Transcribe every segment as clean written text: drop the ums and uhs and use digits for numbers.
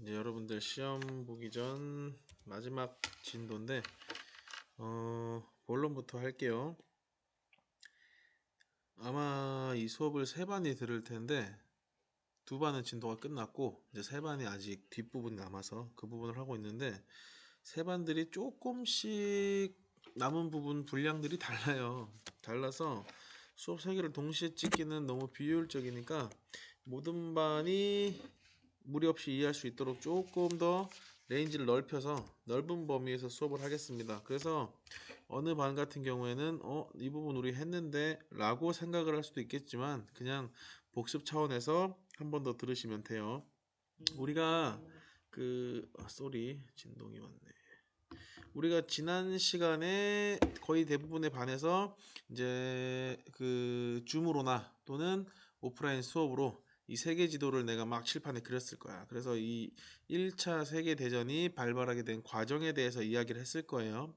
이제 여러분들 시험 보기 전 마지막 진도인데 본론부터 할게요. 아마 이 수업을 세 반이 들을 텐데 두 반은 진도가 끝났고 이제 세 반이 아직 뒷부분이 남아서 그 부분을 하고 있는데 세 반들이 조금씩 남은 부분 분량들이 달라요. 달라서 수업 세 개를 동시에 찍기는 너무 비효율적이니까 모든 반이 무리 없이 이해할 수 있도록 조금 더 레인지를 넓혀서 넓은 범위에서 수업을 하겠습니다. 그래서 어느 반 같은 경우에는 이 부분 우리 했는데 라고 생각을 할 수도 있겠지만 그냥 복습 차원에서 한 번 더 들으시면 돼요. 우리가 진동이 왔네. 우리가 지난 시간에 거의 대부분의 반에서 이제 줌으로나 또는 오프라인 수업으로 이 세계 지도를 내가 막 칠판에 그렸을 거야. 그래서 이 1차 세계 대전이 발발하게 된 과정에 대해서 이야기를 했을 거예요.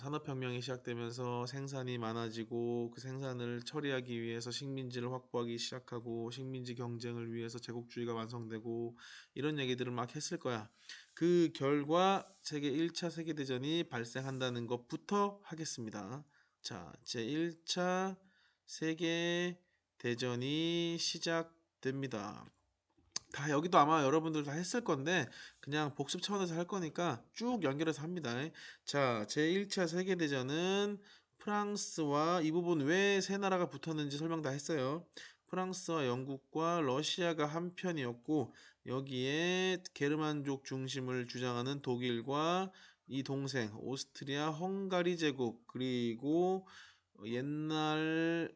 산업혁명이 시작되면서 생산이 많아지고 그 생산을 처리하기 위해서 식민지를 확보하기 시작하고 식민지 경쟁을 위해서 제국주의가 완성되고 이런 얘기들을 막 했을 거야. 그 결과 세계 1차 세계대전이 발생한다는 것부터 하겠습니다. 자, 제1차 세계대전이 시작됩니다. 다 여기도 아마 여러분들 다 했을 건데 그냥 복습 차원에서 할 거니까 쭉 연결해서 합니다. 자, 제1차 세계대전은 프랑스와 이 부분 왜 세 나라가 붙었는지 설명 다 했어요. 프랑스와 영국과 러시아가 한 편이었고 여기에 게르만족 중심을 주장하는 독일과 이 동생 오스트리아 헝가리 제국 그리고 옛날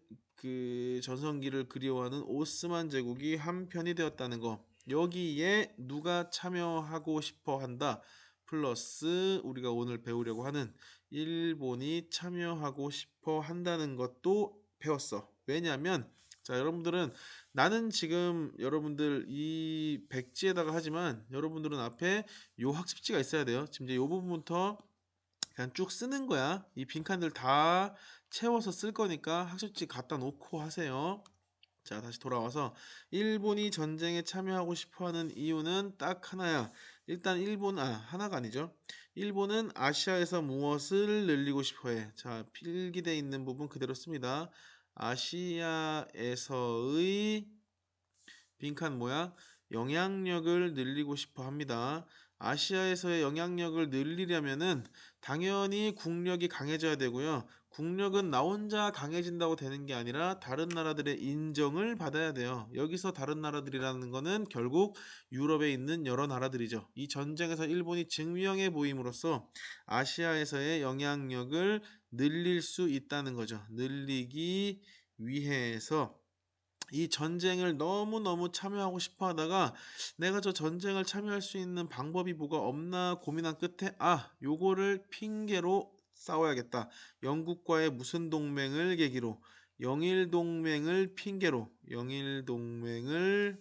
전성기를 그리워하는 오스만 제국이 한 편이 되었다는 거. 여기에 누가 참여하고 싶어 한다. 플러스 우리가 오늘 배우려고 하는 일본이 참여하고 싶어 한다는 것도 배웠어. 왜냐하면 자, 여러분들은 나는 지금 여러분들 이 백지에다가 하지만 여러분들은 앞에 요 학습지가 있어야 돼요. 지금 이제 요 부분부터 그냥 쭉 쓰는 거야. 이 빈칸들 다 채워서 쓸 거니까 학습지 갖다 놓고 하세요. 자, 다시 돌아와서 일본이 전쟁에 참여하고 싶어하는 이유는 딱 하나야. 일단 하나가 아니죠. 일본은 아시아에서 무엇을 늘리고 싶어해. 자, 필기돼 있는 부분 그대로 씁니다. 아시아에서의 빈칸 모양 영향력을 늘리고 싶어 합니다. 아시아에서의 영향력을 늘리려면은 당연히 국력이 강해져야 되고요. 국력은 나 혼자 강해진다고 되는 게 아니라 다른 나라들의 인정을 받아야 돼요. 여기서 다른 나라들이라는 거는 결국 유럽에 있는 여러 나라들이죠. 이 전쟁에서 일본이 증명해 보임으로써 아시아에서의 영향력을 늘릴 수 있다는 거죠. 늘리기 위해서 이 전쟁을 너무너무 참여하고 싶어 하다가 내가 저 전쟁을 참여할 수 있는 방법이 뭐가 없나 고민한 끝에 요거를 핑계로 싸워야겠다. 영국과의 무슨 동맹을 계기로 영일동맹을 핑계로 영일동맹을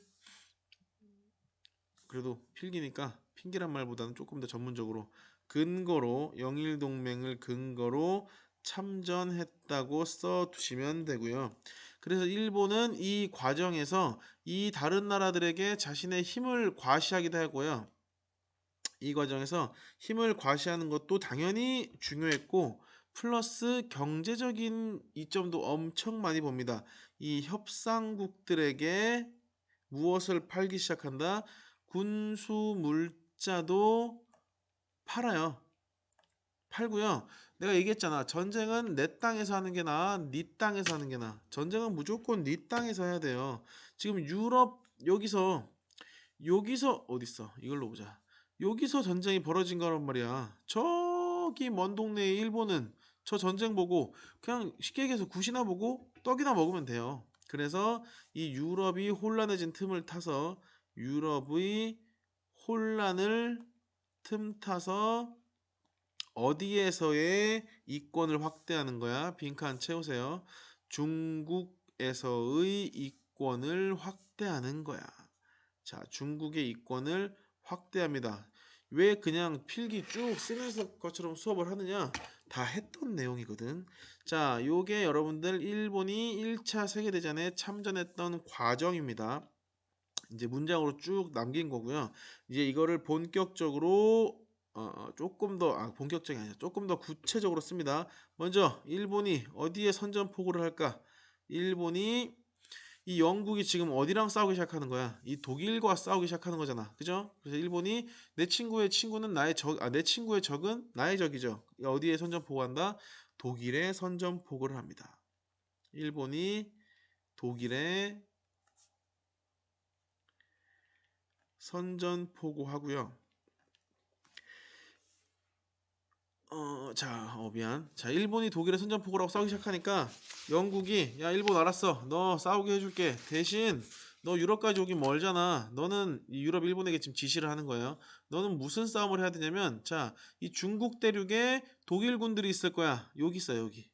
그래도 필기니까 핑계란 말보다는 조금 더 전문적으로 근거로 영일동맹을 근거로 참전했다고 써두시면 되고요. 그래서 일본은 이 과정에서 이 다른 나라들에게 자신의 힘을 과시하기도 하고요. 이 과정에서 힘을 과시하는 것도 당연히 중요했고 플러스 경제적인 이점도 엄청 많이 봅니다. 이 협상국들에게 무엇을 팔기 시작한다? 군수 물자도 팔아요. 팔고요. 내가 얘기했잖아. 전쟁은 내 땅에서 하는 게 나아, 네 땅에서 하는 게 나아. 전쟁은 무조건 네 땅에서 해야 돼요. 지금 유럽 여기서 어딨어? 이걸로 보자. 여기서 전쟁이 벌어진 거란 말이야. 저기 먼 동네의 일본은 저 전쟁 보고 그냥 쉽게 얘기해서 굿이나 보고 떡이나 먹으면 돼요. 그래서 이 유럽이 혼란해진 틈을 타서 유럽의 혼란을 틈타서 어디에서의 이권을 확대하는 거야? 빈칸 채우세요. 중국에서의 이권을 확대하는 거야. 자, 중국의 이권을 확대합니다. 왜 그냥 필기 쭉 쓰면서 것처럼 수업을 하느냐? 다 했던 내용이거든. 자, 요게 여러분들 일본이 1차 세계대전에 참전했던 과정입니다. 이제 문장으로 쭉 남긴 거고요. 이제 이거를 본격적으로 조금 더 본격적이 아니라 조금 더 구체적으로 씁니다. 먼저 일본이 어디에 선전포고를 할까? 일본이 이 영국이 지금 어디랑 싸우기 시작하는 거야? 이 독일과 싸우기 시작하는 거잖아. 그죠? 그래서 일본이 내 친구의 친구는 나의 적, 내 친구의 적은 나의 적이죠. 어디에 선전포고한다? 독일에 선전포고를 합니다. 일본이 독일에 선전포고하고요. 미안. 자, 일본이 독일에 선전포고라고 싸우기 시작하니까 영국이 야, 일본 알았어. 너 싸우게 해줄게. 대신 너 유럽까지 오긴 멀잖아. 너는 이 유럽 일본에게 지금 지시를 하는 거예요. 너는 무슨 싸움을 해야 되냐면, 자, 이 중국 대륙에 독일 군들이 있을 거야. 여기 있어, 여기.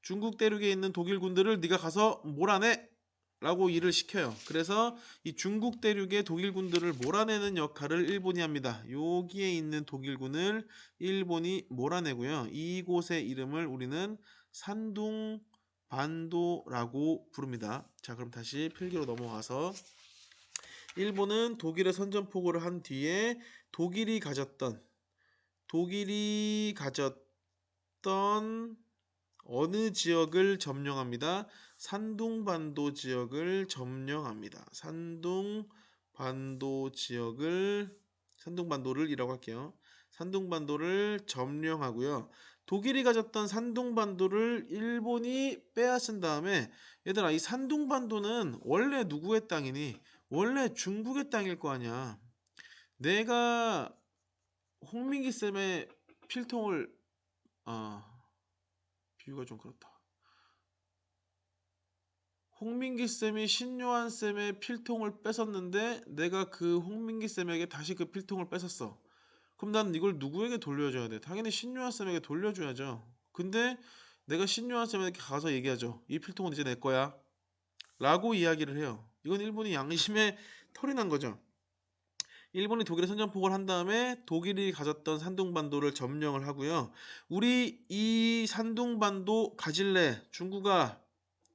중국 대륙에 있는 독일 군들을 네가 가서 몰아내! 라고 일을 시켜요. 그래서 이 중국 대륙의 독일 군들을 몰아내는 역할을 일본이 합니다. 여기에 있는 독일군을 일본이 몰아내고요. 이곳의 이름을 우리는 산둥 반도라고 부릅니다. 자, 그럼 다시 필기로 넘어가서 일본은 독일의 선전포고를 한 뒤에 독일이 가졌던 어느 지역을 점령합니다. 산둥반도 지역을 점령합니다. 산둥반도를 이라고 할게요. 산둥반도를 점령하고요. 독일이 가졌던 산둥반도를 일본이 빼앗은 다음에 얘들아 이 산둥반도는 원래 누구의 땅이니? 원래 중국의 땅일 거 아니야. 내가 홍민기 쌤의 필통을 비유가 좀 그렇다. 홍민기 쌤이 신요한 쌤의 필통을 뺏었는데 내가 그 홍민기 쌤에게 다시 그 필통을 뺏었어. 그럼 난 이걸 누구에게 돌려줘야 돼? 당연히 신요한 쌤에게 돌려줘야죠. 근데 내가 신요한 쌤에게 가서 얘기하죠. 이 필통은 이제 내 거야. 라고 이야기를 해요. 이건 일본이 양심에 털이 난 거죠. 일본이 독일에 선전포고를 한 다음에 독일이 가졌던 산둥반도를 점령을 하고요. 우리 이 산둥반도 가질래? 중국아,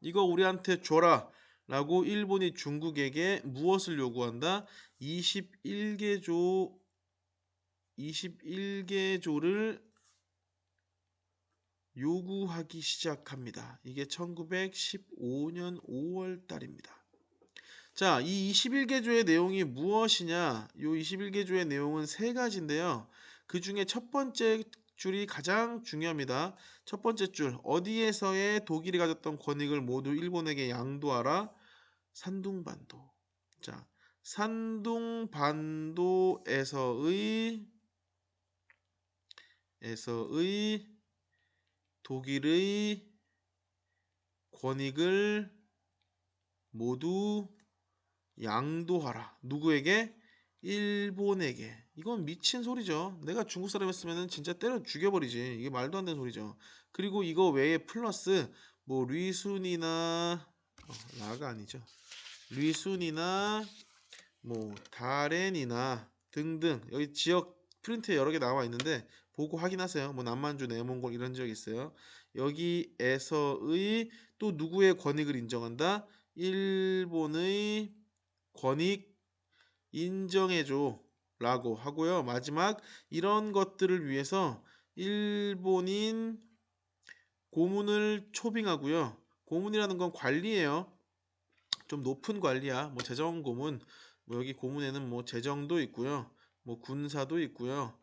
이거 우리한테 줘라. 라고 일본이 중국에게 무엇을 요구한다? 21개조를 요구하기 시작합니다. 이게 1915년 5월 달입니다. 자, 이 21개조의 내용이 무엇이냐? 이 21개조의 내용은 세 가지인데요. 그 중에 첫 번째 줄이 가장 중요합니다. 첫 번째 줄, 어디에서의 독일이 가졌던 권익을 모두 일본에게 양도하라. 산둥반도. 자, 산둥반도에서의 독일의 권익을 모두 양도하라. 누구에게? 일본에게. 이건 미친 소리죠. 내가 중국 사람이었으면 진짜 때려 죽여버리지. 이게 말도 안 되는 소리죠. 그리고 이거 외에 플러스 뭐 리순이나 라가 아니죠. 리순이나 뭐 다렌이나 등등 여기 지역 프린트에 여러 개 나와 있는데 보고 확인하세요. 뭐 남만주, 내몽골 이런 지역이 있어요. 여기에서의 또 누구의 권익을 인정한다? 일본의 권익 인정해줘 라고 하고요. 마지막 이런 것들을 위해서 일본인 고문을 초빙하고요. 고문이라는 건 관리예요. 좀 높은 관리야. 뭐 재정 고문, 뭐 여기 고문에는 뭐 재정도 있고요. 뭐 군사도 있고요.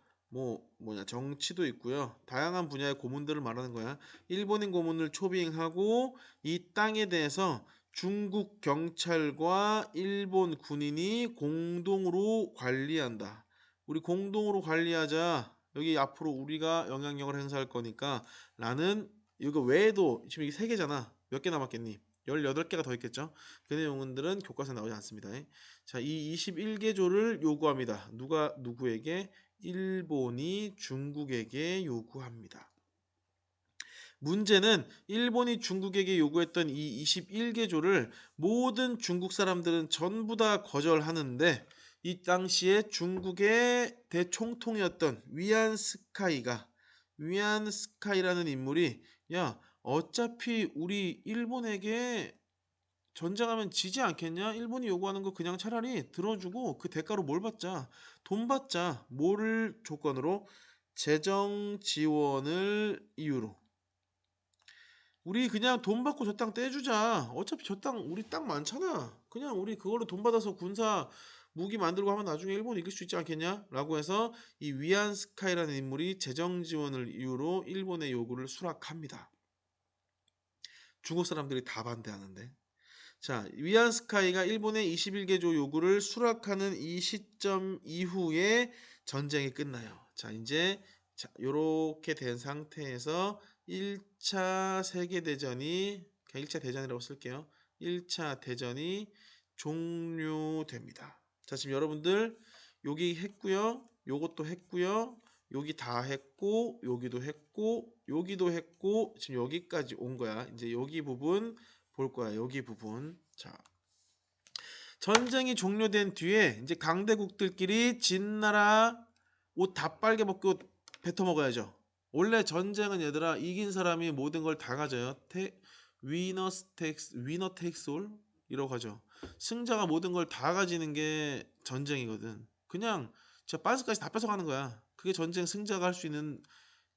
정치도 있고요. 다양한 분야의 고문들을 말하는 거야. 일본인 고문을 초빙하고 이 땅에 대해서 중국 경찰과 일본 군인이 공동으로 관리한다. 우리 공동으로 관리하자. 여기 앞으로 우리가 영향력을 행사할 거니까 라는 이거 외에도 지금 이게 3개잖아. 몇 개 남았겠니? 18개가 더 있겠죠. 그 내용들은 교과서에 나오지 않습니다. 자, 이 21개조를 요구합니다. 누가 누구에게? 일본이 중국에게 요구합니다. 문제는 일본이 중국에게 요구했던 이 21개조를 모든 중국 사람들은 전부 다 거절하는데 이 당시에 중국의 대총통이었던 위안스카이라는 인물이 야 어차피 우리 일본에게 전쟁하면 지지 않겠냐? 일본이 요구하는 거 그냥 차라리 들어주고 그 대가로 뭘 받자? 돈 받자. 뭐를 조건으로? 재정 지원을 이유로. 우리 그냥 돈 받고 저 땅 떼주자. 어차피 저 땅 우리 땅 많잖아. 그냥 우리 그걸로 돈 받아서 군사 무기 만들고 하면 나중에 일본 이길 수 있지 않겠냐? 라고 해서 이 위안 스카이라는 인물이 재정 지원을 이유로 일본의 요구를 수락합니다. 중국 사람들이 다 반대하는데. 자, 위안 스카이가 일본의 21개조 요구를 수락하는 이 시점 이후에 전쟁이 끝나요. 자, 이제 요렇게 된 상태에서 1차 세계대전이 그냥 1차 대전이라고 쓸게요. 1차 대전이 종료됩니다. 자, 지금 여러분들 여기 했고요. 요것도 했고요. 여기 다 했고 여기도 했고 여기도 했고 지금 여기까지 온 거야. 이제 여기 부분 볼 거야. 여기 부분. 자, 전쟁이 종료된 뒤에 이제 강대국들끼리 진 나라 옷 다 빨개 벗고 뱉어 먹어야죠. 원래 전쟁은 얘들아 이긴 사람이 모든 걸 다 가져요. 위너 테이크스 올 이라고 하죠. 승자가 모든 걸 다 가지는 게 전쟁이거든. 그냥 진짜 빤스까지 다 뺏어가는 거야. 그게 전쟁 승자가 할 수 있는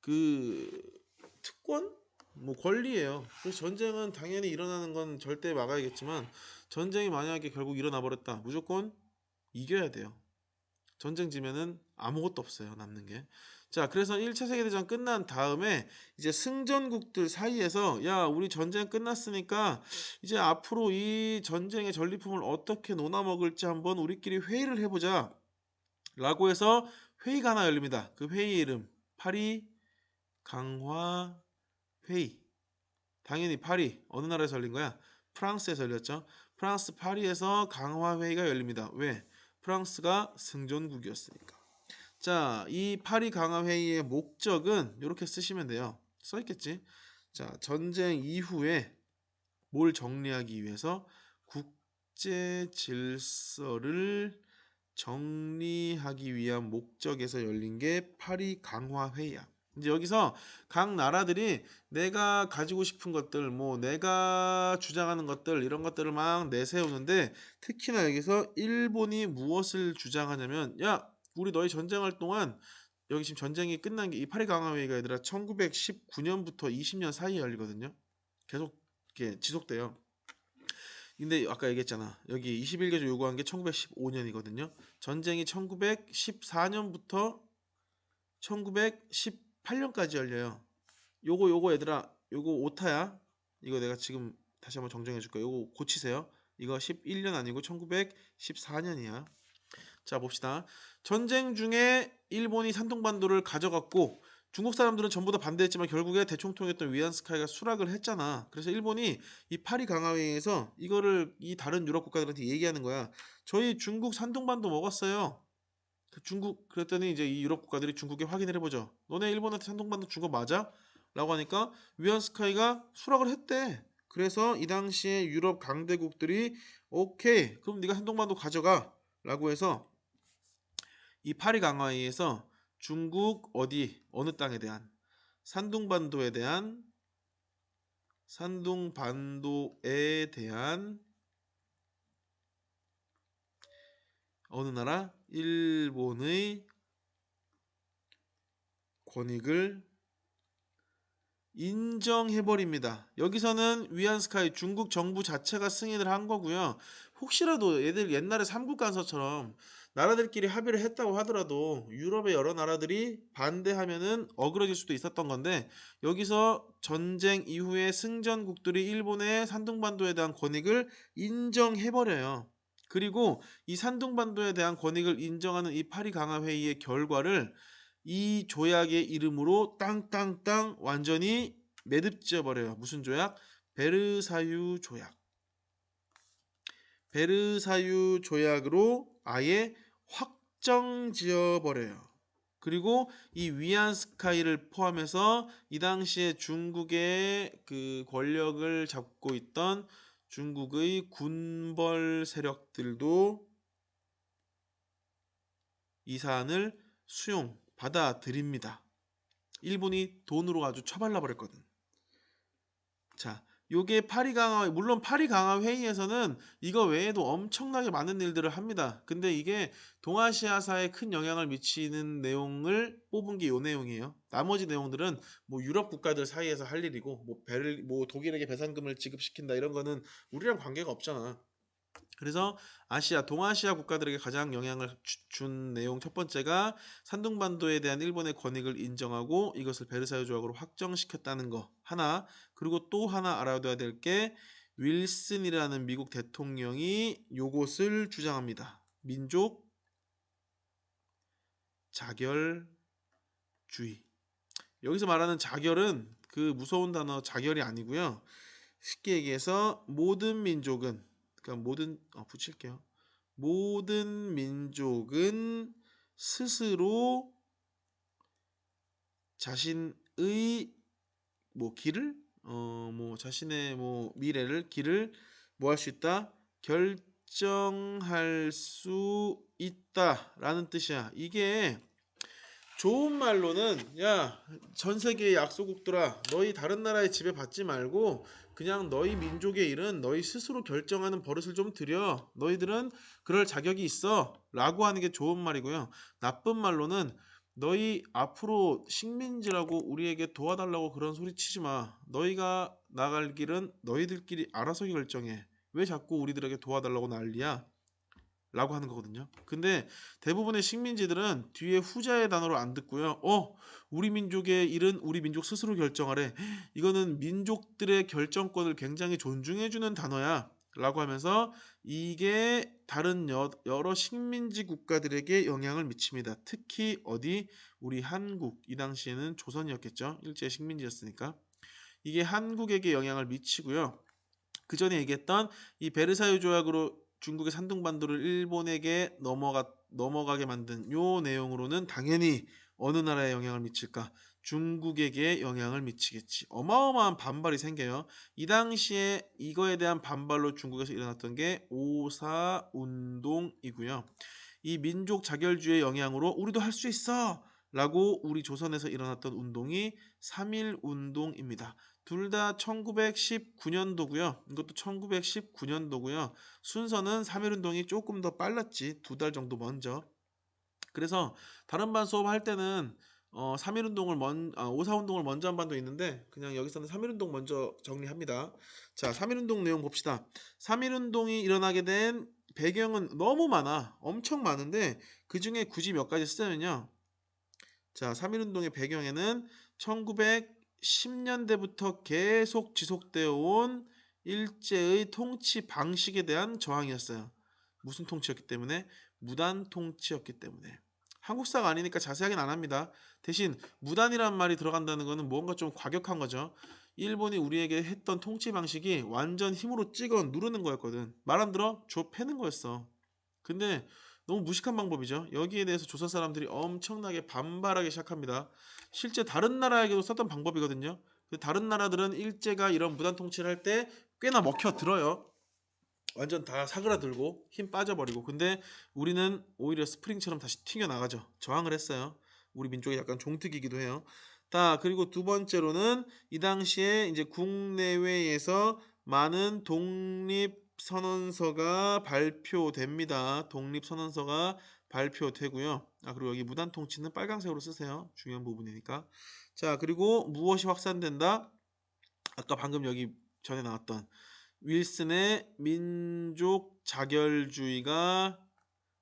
그 특권? 뭐 권리예요. 그래서 전쟁은 당연히 일어나는 건 절대 막아야겠지만 전쟁이 만약에 결국 일어나 버렸다. 무조건 이겨야 돼요. 전쟁 지면은 아무것도 없어요. 남는 게. 자, 그래서 1차 세계대전 끝난 다음에 이제 승전국들 사이에서 야, 우리 전쟁 끝났으니까 이제 앞으로 이 전쟁의 전리품을 어떻게 논아 먹을지 한번 우리끼리 회의를 해보자. 라고 해서 회의가 하나 열립니다. 그 회의 이름 파리 강화 회의. 당연히 파리. 어느 나라에서 열린 거야? 프랑스에서 열렸죠. 프랑스 파리에서 강화 회의가 열립니다. 왜? 프랑스가 승전국이었으니까. 자, 이 파리 강화 회의의 목적은 이렇게 쓰시면 돼요. 써 있겠지. 자, 전쟁 이후에 뭘 정리하기 위해서 국제 질서를 정리하기 위한 목적에서 열린 게 파리 강화 회의야. 이제 여기서 각 나라들이 내가 가지고 싶은 것들, 뭐 내가 주장하는 것들 이런 것들을 막 내세우는데 특히나 여기서 일본이 무엇을 주장하냐면 야, 우리 너희 전쟁할 동안 여기 지금 전쟁이 끝난 게 이 파리 강화 회의가 얘들아 1919년부터 20년 사이에 열리거든요. 계속 이렇게 지속돼요. 근데 아까 얘기했잖아. 여기 21개조 요구한 게 1915년이거든요. 전쟁이 1914년부터 1918년까지 열려요. 요거 얘들아, 요거 오타야. 이거 내가 지금 다시 한번 정정해 줄 거야. 요거 고치세요. 이거 11년 아니고 1914년이야. 자, 봅시다. 전쟁 중에 일본이 산둥반도를 가져갔고 중국 사람들은 전부 다 반대했지만 결국에 대총통이었던 위안스카이가 수락을 했잖아. 그래서 일본이 이 파리 강화회의에서 이거를 이 다른 유럽 국가들한테 얘기하는 거야. 저희 중국 산둥반도 먹었어요. 중국 그랬더니 이제 이 유럽 국가들이 중국에 확인을 해보죠. 너네 일본한테 산둥반도 준 거 맞아? 라고 하니까 위안스카이가 수락을 했대. 그래서 이 당시에 유럽 강대국들이 오케이 그럼 네가 산둥반도 가져가 라고 해서 이 파리 강화회의에서 중국 어디 어느 땅에 대한 산둥반도에 대한 어느 나라 일본의 권익을 인정해버립니다. 여기서는 위안스카이 중국 정부 자체가 승인을 한 거고요. 혹시라도 얘들 옛날에 삼국간서처럼 나라들끼리 합의를 했다고 하더라도 유럽의 여러 나라들이 반대하면은 어그러질 수도 있었던 건데 여기서 전쟁 이후에 승전국들이 일본의 산둥반도에 대한 권익을 인정해버려요. 그리고 이 산둥반도에 대한 권익을 인정하는 이 파리 강화 회의의 결과를 이 조약의 이름으로 땅땅땅 완전히 매듭지어 버려요. 무슨 조약? 베르사유 조약. 베르사유 조약으로 아예 확정지어 버려요. 그리고 이 위안스카이를 포함해서 이 당시에 중국의 그 권력을 잡고 있던 중국의 군벌 세력들도 이 사안을 받아들입니다. 일본이 돈으로 아주 처발라 버렸거든. 자, 요게 파리 강화 물론 파리 강화 회의에서는 이거 외에도 엄청나게 많은 일들을 합니다. 근데 이게 동아시아사에 큰 영향을 미치는 내용을 뽑은 게 요 내용이에요. 나머지 내용들은 뭐 유럽 국가들 사이에서 할 일이고 뭐 독일에게 배상금을 지급시킨다 이런 거는 우리랑 관계가 없잖아. 그래서 동아시아 국가들에게 가장 영향을 준 내용 첫 번째가 산둥반도에 대한 일본의 권익을 인정하고 이것을 베르사유 조약으로 확정시켰다는 거 하나, 그리고 또 하나 알아둬야 될 게 윌슨이라는 미국 대통령이 요것을 주장합니다. 민족 자결주의. 여기서 말하는 자결은 그 무서운 단어 자결이 아니고요. 쉽게 얘기해서 모든 민족은, 그러니까 붙일게요. 모든 민족은 스스로 자신의 길을 자신의 미래를 길을 할 수 있다, 결정할 수 있다라는 뜻이야. 이게 좋은 말로는 야, 전 세계의 약소국들아, 너희 다른 나라의 지배받지 말고 그냥 너희 민족의 일은 너희 스스로 결정하는 버릇을 좀 들여. 너희들은 그럴 자격이 있어 라고 하는 게 좋은 말이고요. 나쁜 말로는 너희 앞으로 식민지라고 우리에게 도와달라고 그런 소리 치지 마. 너희가 나갈 길은 너희들끼리 알아서 결정해. 왜 자꾸 우리들에게 도와달라고 난리야? 라고 하는 거거든요. 근데 대부분의 식민지들은 뒤에 후자의 단어로 안 듣고요. 우리 민족의 일은 우리 민족 스스로 결정하래. 이거는 민족들의 결정권을 굉장히 존중해주는 단어야. 라고 하면서 이게 다른 여러 식민지 국가들에게 영향을 미칩니다. 특히 어디? 우리 한국. 이 당시에는 조선이었겠죠. 일제 식민지였으니까. 이게 한국에게 영향을 미치고요. 그 전에 얘기했던 이 베르사유 조약으로 중국의 산둥반도를 일본에게 넘어가게 만든 요 내용으로는 당연히 어느 나라에 영향을 미칠까? 중국에게 영향을 미치겠지. 어마어마한 반발이 생겨요. 이 당시에 이거에 대한 반발로 중국에서 일어났던 게 오사 운동이고요. 이 민족 자결주의 영향으로 우리도 할 수 있어! 라고 우리 조선에서 일어났던 운동이 3.1 운동입니다. 둘 다 1919년도고요. 이것도 1919년도고요. 순서는 3.1 운동이 조금 더 빨랐지. 2달 정도 먼저. 그래서 다른 반 수업할 때는 3.1 운동을 5.4 운동을 먼저 한 반도 있는데 그냥 여기서는 3.1 운동 먼저 정리합니다. 자, 3.1 운동 내용 봅시다. 3.1 운동이 일어나게 된 배경은 너무 많아. 엄청 많은데 그 중에 굳이 몇 가지 쓰자면요. 자, 3.1 운동의 배경에는 1910년대부터 계속 지속되어 온 일제의 통치 방식에 대한 저항이었어요. 무슨 통치였기 때문에? 무단 통치였기 때문에. 한국사가 아니니까 자세하게는 안 합니다. 대신 무단이라는 말이 들어간다는 것은 뭔가 좀 과격한 거죠. 일본이 우리에게 했던 통치 방식이 완전 힘으로 찍어 누르는 거였거든. 말 안 들어? 줘 패는 거였어. 근데 너무 무식한 방법이죠. 여기에 대해서 조선 사람들이 엄청나게 반발하기 시작합니다. 실제 다른 나라에게도 썼던 방법이거든요. 다른 나라들은 일제가 이런 무단 통치를 할 때 꽤나 먹혀 들어요. 완전 다 사그라들고 힘 빠져버리고. 근데 우리는 오히려 스프링처럼 다시 튀겨나가죠. 저항을 했어요. 우리 민족이 약간 종특이기도 해요. 그리고 두 번째로는 이 당시에 이제 국내외에서 많은 독립선언서가 발표됩니다. 독립선언서가 발표되고요. 그리고 여기 무단 통치는 빨강색으로 쓰세요. 중요한 부분이니까. 자, 그리고 무엇이 확산된다? 아까 방금 여기 전에 나왔던 윌슨의 민족 자결주의가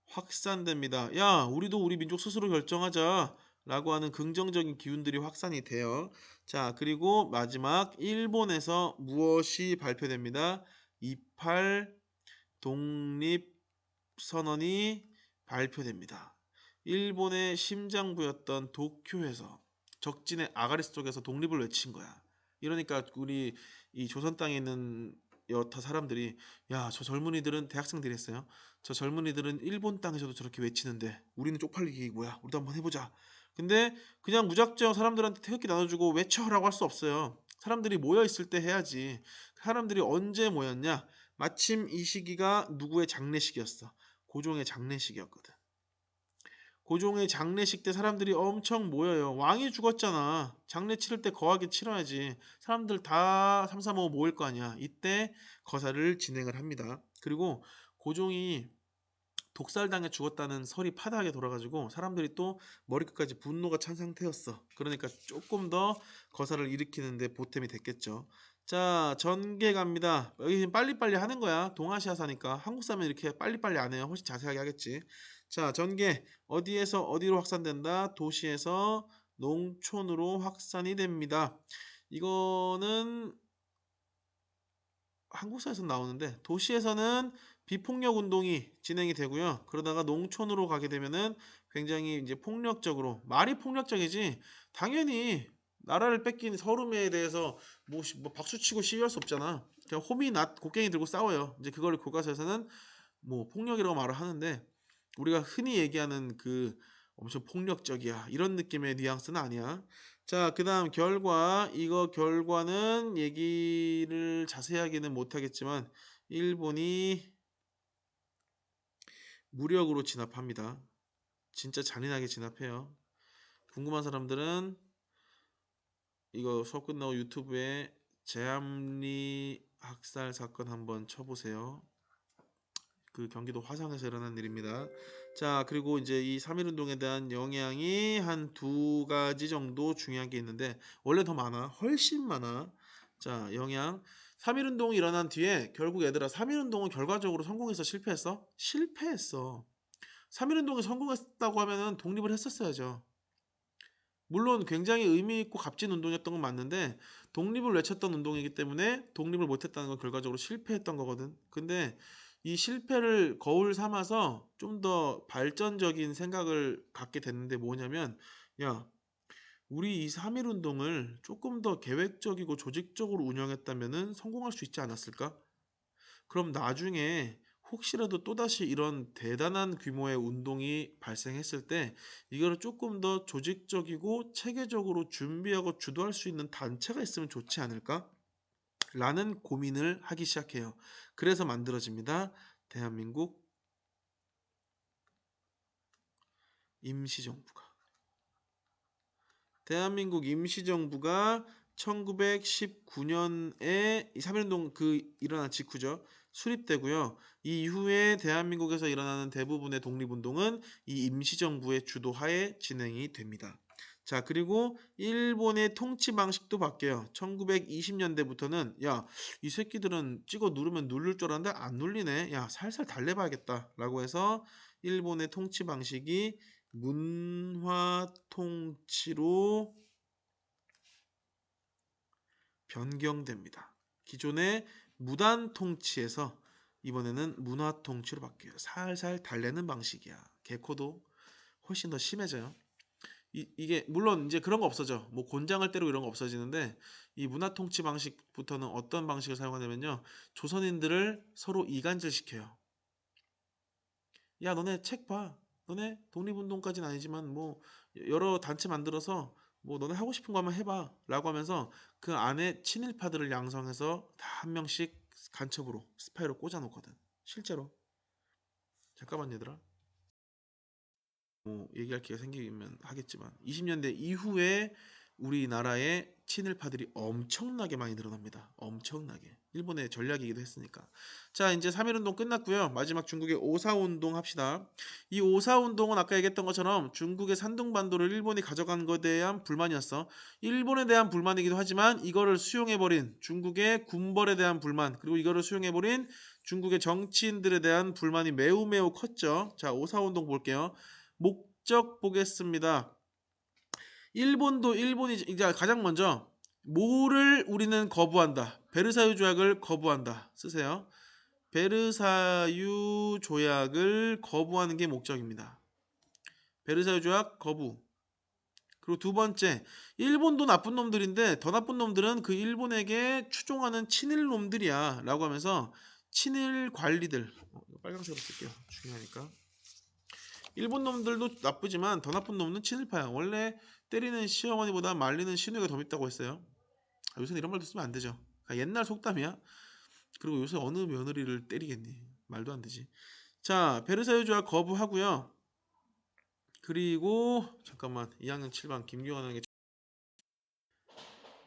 확산됩니다. 야, 우리도 우리 민족 스스로 결정하자 라고 하는 긍정적인 기운들이 확산이 돼요. 자, 그리고 마지막 일본에서 무엇이 발표됩니다. 28 독립선언이 발표됩니다. 일본의 심장부였던 도쿄에서 적진의 아가리 속에서 독립을 외친 거야. 이러니까 우리 이 조선 땅에 있는 여타 사람들이 야, 저 젊은이들은 대학생들이 했어요. 저 젊은이들은 일본 땅에서도 저렇게 외치는데 우리는 쪽팔리기 뭐야. 우리도 한번 해보자. 근데 그냥 무작정 사람들한테 태극기 나눠주고 외쳐라고 할 수 없어요. 사람들이 모여 있을 때 해야지. 사람들이 언제 모였냐? 마침 이 시기가 누구의 장례식이었어. 고종의 장례식이었거든. 고종의 장례식 때 사람들이 엄청 모여요. 왕이 죽었잖아. 장례 치를 때 거하게 치러야지. 사람들 다 삼삼오오 모일 거 아니야. 이때 거사를 진행을 합니다. 그리고 고종이 독살당해 죽었다는 설이 파다하게 돌아가지고 사람들이 또 머리끝까지 분노가 찬 상태였어. 그러니까 조금 더 거사를 일으키는데 보탬이 됐겠죠. 자, 전개 갑니다. 여기 지금 빨리빨리 하는 거야. 동아시아 사니까. 한국 사면 이렇게 빨리빨리 안 해요. 훨씬 자세하게 하겠지. 자, 전개. 어디에서 어디로 확산된다? 도시에서 농촌으로 확산이 됩니다. 이거는 한국사에서 나오는데 도시에서는 비폭력 운동이 진행이 되고요. 그러다가 농촌으로 가게 되면은 굉장히 이제 폭력적으로 말이 폭력적이지 당연히 나라를 뺏긴 서름에 대해서 뭐 박수치고 시위할 수 없잖아. 그냥 호미 낫 곡괭이 들고 싸워요. 이제 그걸 교과서에서는 뭐 폭력이라고 말을 하는데 우리가 흔히 얘기하는 그 엄청 폭력적이야 이런 느낌의 뉘앙스는 아니야. 자, 그 다음 결과. 이거 결과는 얘기를 자세하게는 못하겠지만 일본이 무력으로 진압합니다. 진짜 잔인하게 진압해요. 궁금한 사람들은 이거 수업 끝나고 유튜브에 제암리 학살 사건 한번 쳐보세요. 그 경기도 화성에서 일어난 일입니다. 자, 그리고 이제 이 3.1운동에 대한 영향이 한 두 가지 정도 중요한 게 있는데 원래 더 많아. 훨씬 많아. 자, 영향. 3.1운동이 일어난 뒤에 결국 얘들아 3.1운동은 결과적으로 성공했어? 실패했어? 실패했어. 3.1운동이 성공했다고 하면은 독립을 했었어야죠. 물론 굉장히 의미 있고 값진 운동이었던 건 맞는데 독립을 외쳤던 운동이기 때문에 독립을 못했다는 건 결과적으로 실패했던 거거든. 근데 이 실패를 거울 삼아서 좀 더 발전적인 생각을 갖게 됐는데 뭐냐면 야, 우리 이 3.1 운동을 조금 더 계획적이고 조직적으로 운영했다면은 성공할 수 있지 않았을까? 그럼 나중에 혹시라도 또다시 이런 대단한 규모의 운동이 발생했을 때 이거를 조금 더 조직적이고 체계적으로 준비하고 주도할 수 있는 단체가 있으면 좋지 않을까? 라는 고민을 하기 시작해요. 그래서 만들어집니다. 대한민국 임시정부가. 대한민국 임시정부가 1919년에 3.1운동 그 일어난 직후죠. 수립되고요. 이 이후에 대한민국에서 일어나는 대부분의 독립운동은 이 임시정부의 주도하에 진행이 됩니다. 자, 그리고 일본의 통치 방식도 바뀌어요. 1920년대부터는 야, 이 새끼들은 찍어 누르면 누를 줄 알았는데 안 눌리네. 야, 살살 달래봐야겠다. 라고 해서 일본의 통치 방식이 문화 통치로 변경됩니다. 기존의 무단 통치에서 이번에는 문화 통치로 바뀌어요. 살살 달래는 방식이야. 개코도 훨씬 더 심해져요. 이게 물론 이제 그런 거 없어져. 뭐 곤장을 때리고 이런 거 없어지는데 이 문화 통치 방식부터는 어떤 방식을 사용하냐면요. 조선인들을 서로 이간질시켜요. 야, 너네 책 봐. 너네 독립운동까지는 아니지만 뭐 여러 단체 만들어서 뭐 너네 하고 싶은 거 한번 해봐 라고 하면서 그 안에 친일파들을 양성해서 다 한 명씩 간첩으로 스파이로 꽂아놓거든. 실제로. 잠깐만 얘들아. 뭐 얘기할 기회가 생기면 하겠지만 20년대 이후에 우리나라에 친일파들이 엄청나게 많이 늘어납니다. 엄청나게. 일본의 전략이기도 했으니까. 자, 이제 3.1운동 끝났고요. 마지막 중국의 오사운동 합시다. 이 오사운동은 아까 얘기했던 것처럼 중국의 산둥반도를 일본이 가져간 것에 대한 불만이었어. 일본에 대한 불만이기도 하지만 이거를 수용해버린 중국의 군벌에 대한 불만, 그리고 이거를 수용해버린 중국의 정치인들에 대한 불만이 매우 매우 컸죠. 자, 오사운동 볼게요. 목적 보겠습니다. 일본이 이제 가장 먼저 뭐를 우리는 거부한다. 베르사유 조약을 거부한다. 쓰세요. 베르사유 조약을 거부하는 게 목적입니다. 베르사유 조약 거부. 그리고 두 번째, 일본도 나쁜 놈들인데 더 나쁜 놈들은 그 일본에게 추종하는 친일 놈들이야 라고 하면서 친일 관리들, 빨간색으로 쓸게요. 중요하니까. 일본 놈들도 나쁘지만 더 나쁜 놈은 친일파야. 원래 때리는 시어머니보다 말리는 시누이가 더 밉다고 했어요. 요새는 이런 말도 쓰면 안 되죠. 옛날 속담이야. 그리고 요새 어느 며느리를 때리겠니? 말도 안 되지. 자, 베르사유 조약 거부하고요. 그리고 잠깐만 2학년 7반 김규환에게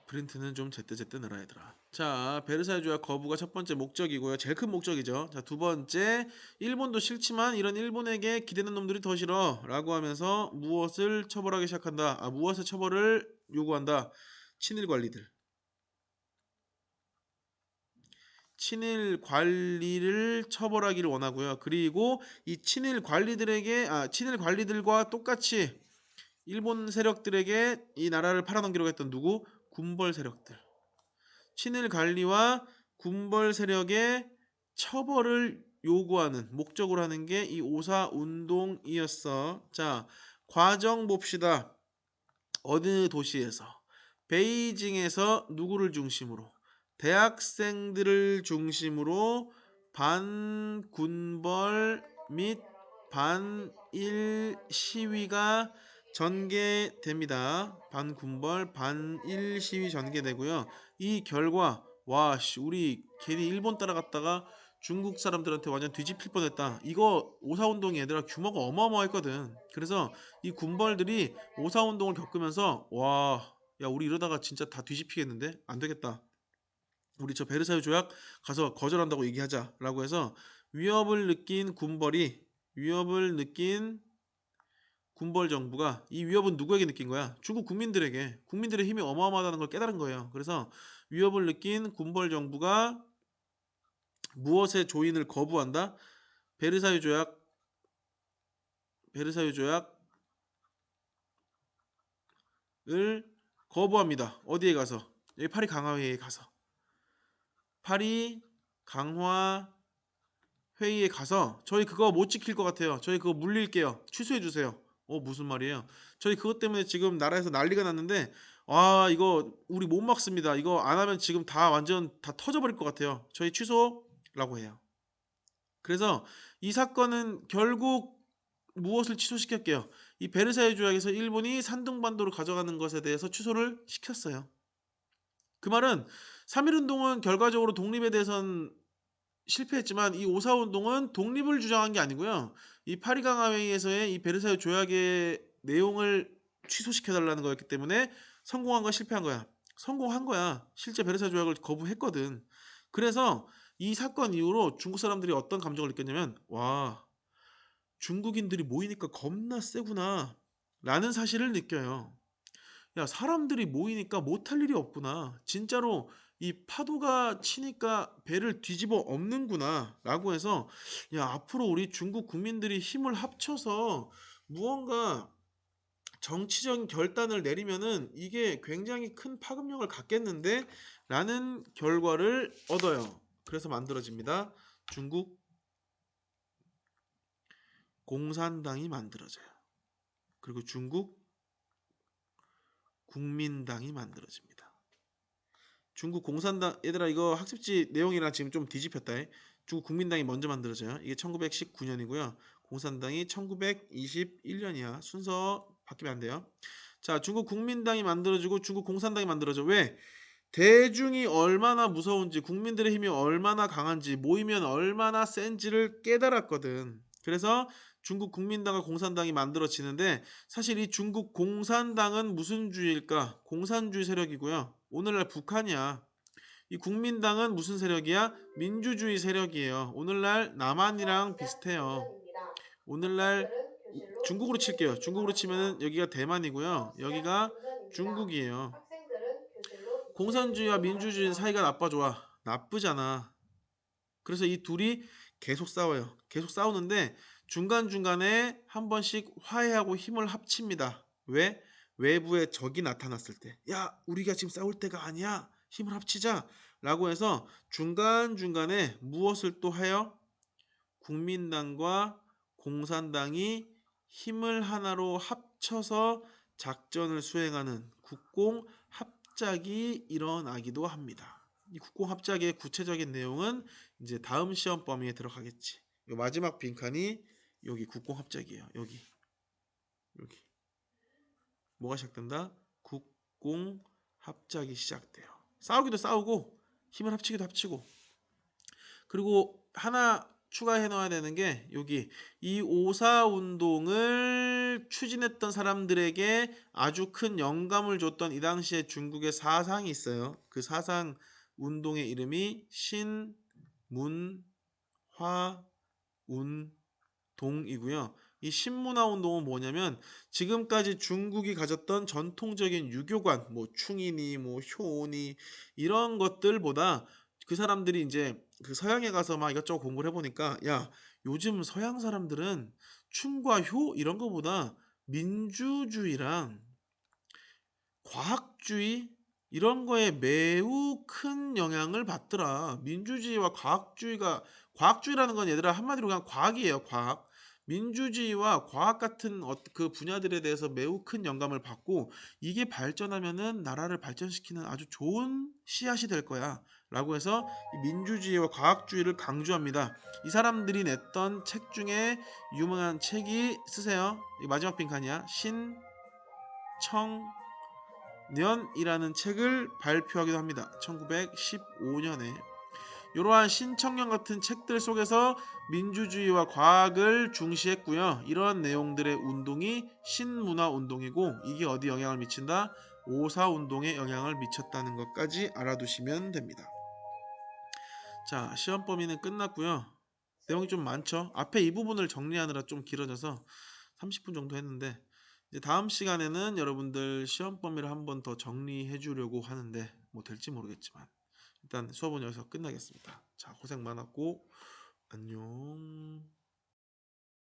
프린트는 좀 제때제때 넣어라 얘들아. 자, 베르사유 조약 거부가 첫 번째 목적이고요. 제일 큰 목적이죠. 자, 두 번째, 일본도 싫지만 이런 일본에게 기대는 놈들이 더 싫어 라고 하면서 무엇을 처벌하기 시작한다. 무엇의 처벌을 요구한다. 친일 관리들. 친일 관리를 처벌하기를 원하고요. 그리고 이 친일 관리들에게 친일 관리들과 똑같이 일본 세력들에게 이 나라를 팔아넘기려고 했던 누구? 군벌 세력들. 친일 관리와 군벌 세력의 처벌을 요구하는 목적으로 하는 게 이 오사 운동이었어. 자, 과정 봅시다. 어느 도시에서? 베이징에서 누구를 중심으로? 대학생들을 중심으로 반군벌 및 반일 시위가 전개됩니다. 반군벌, 반일 시위 전개되고요. 이 결과 우리 괜히 일본 따라갔다가 중국 사람들한테 완전 뒤집힐 뻔했다. 이거 오사운동이 얘들아 규모가 어마어마했거든. 그래서 이 군벌들이 오사운동을 겪으면서 야 우리 이러다가 진짜 다 뒤집히겠는데? 안 되겠다. 우리 저 베르사유 조약 가서 거절한다고 얘기하자라고 해서 위협을 느낀 군벌 정부가 이 위협은 누구에게 느낀 거야? 중국 국민들에게. 국민들의 힘이 어마어마하다는 걸 깨달은 거예요. 그래서 위협을 느낀 군벌 정부가 무엇의 조인을 거부한다? 베르사유 조약을 거부합니다. 어디에 가서? 여기 파리 강화회의에 가서. 파리 강화 회의에 가서 저희 그거 못 지킬 것 같아요. 저희 그거 물릴게요. 취소해 주세요. 무슨 말이에요? 저희 그것 때문에 지금 나라에서 난리가 났는데 이거 우리 못 막습니다. 이거 안 하면 지금 다 완전 다 터져버릴 것 같아요. 저희 취소라고 해요. 그래서 이 사건은 결국 무엇을 취소시켰게요? 이 베르사유 조약에서 일본이 산둥반도를 가져가는 것에 대해서 취소를 시켰어요. 그 말은 3.1운동은 결과적으로 독립에 대해선 실패했지만 이 오사운동은 독립을 주장한 게 아니고요. 이 파리강화회의에서의 이 베르사유 조약의 내용을 취소시켜달라는 거였기 때문에 성공한 거야, 실패한 거야? 성공한 거야. 실제 베르사유 조약을 거부했거든. 그래서 이 사건 이후로 중국 사람들이 어떤 감정을 느꼈냐면 중국인들이 모이니까 겁나 세구나 라는 사실을 느껴요. 야, 사람들이 모이니까 못할 일이 없구나. 진짜로 이 파도가 치니까 배를 뒤집어 엎는구나. 라고 해서, 야, 앞으로 우리 중국 국민들이 힘을 합쳐서 무언가 정치적인 결단을 내리면은 이게 굉장히 큰 파급력을 갖겠는데? 라는 결과를 얻어요. 그래서 만들어집니다. 중국 공산당이 만들어져요. 그리고 중국 국민당이 만들어집니다. 중국 공산당 얘들아 이거 학습지 내용이랑 지금 좀 뒤집혔다. 중국 국민당이 먼저 만들어져요. 이게 1919년이고요. 공산당이 1921년이야. 순서 바뀌면 안 돼요. 자, 중국 국민당이 만들어지고 중국 공산당이 만들어져. 왜? 대중이 얼마나 무서운지, 국민들의 힘이 얼마나 강한지, 모이면 얼마나 센지를 깨달았거든. 그래서 중국 국민당과 공산당이 만들어지는데 사실 이 중국 공산당은 무슨 주의일까? 공산주의 세력이고요. 오늘날 북한이야. 이 국민당은 무슨 세력이야? 민주주의 세력이에요. 오늘날 남한이랑 비슷해요. 오늘날 중국으로 칠게요. 중국으로 치면은 여기가 대만이고요. 여기가 중국이에요. 공산주의와 민주주의 사이가 나빠 좋아? 나쁘잖아. 그래서 이 둘이 계속 싸워요. 계속 싸우는데 중간중간에 한 번씩 화해하고 힘을 합칩니다. 왜? 외부에 적이 나타났을 때. 야, 우리가 지금 싸울 때가 아니야. 힘을 합치자. 라고 해서 중간중간에 무엇을 또 해요? 국민당과 공산당이 힘을 하나로 합쳐서 작전을 수행하는 국공 합작이 일어나기도 합니다. 이 국공 합작의 구체적인 내용은 이제 다음 시험 범위에 들어가겠지. 요 마지막 빈칸이 여기 국공 합작이에요. 여기 뭐가 시작된다? 국공 합작이 시작돼요. 싸우기도 싸우고 힘을 합치기도 합치고. 그리고 하나 추가해 놓아야 되는 게 여기 이 오사 운동을 추진했던 사람들에게 아주 큰 영감을 줬던 이 당시에 중국의 사상이 있어요. 그 사상 운동의 이름이 신문화운동이고요. 이 신문화운동은 뭐냐면 지금까지 중국이 가졌던 전통적인 유교관, 뭐 충이니, 뭐 효니 이런 것들보다 그 사람들이 이제 그 서양에 가서 막 이것저것 공부를 해보니까 야, 요즘 서양 사람들은 충과 효 이런 거보다 민주주의랑 과학주의 이런 거에 매우 큰 영향을 받더라. 민주주의와 과학주의라는 건 얘들아 한마디로 그냥 과학이에요. 과학. 민주주의와 과학 같은 그 분야들에 대해서 매우 큰 영감을 받고 이게 발전하면은 나라를 발전시키는 아주 좋은 씨앗이 될 거야. 라고 해서 이 민주주의와 과학주의를 강조합니다. 이 사람들이 냈던 책 중에 유명한 책이 쓰세요. 이 마지막 빈칸이야. 신청년이라는 책을 발표하기도 합니다. 1915년에 이러한 신청년 같은 책들 속에서 민주주의와 과학을 중시했고요. 이러한 내용들의 운동이 신문화 운동이고 이게 어디 영향을 미친다? 오사 운동에 영향을 미쳤다는 것까지 알아두시면 됩니다. 자, 시험 범위는 끝났고요. 내용이 좀 많죠. 앞에 이 부분을 정리하느라 좀 길어져서 30분 정도 했는데 이제 다음 시간에는 여러분들 시험 범위를 한번 더 정리해 주려고 하는데 뭐 될지 모르겠지만 일단 수업은 여기서 끝나겠습니다. 자, 고생 많았고 안녕.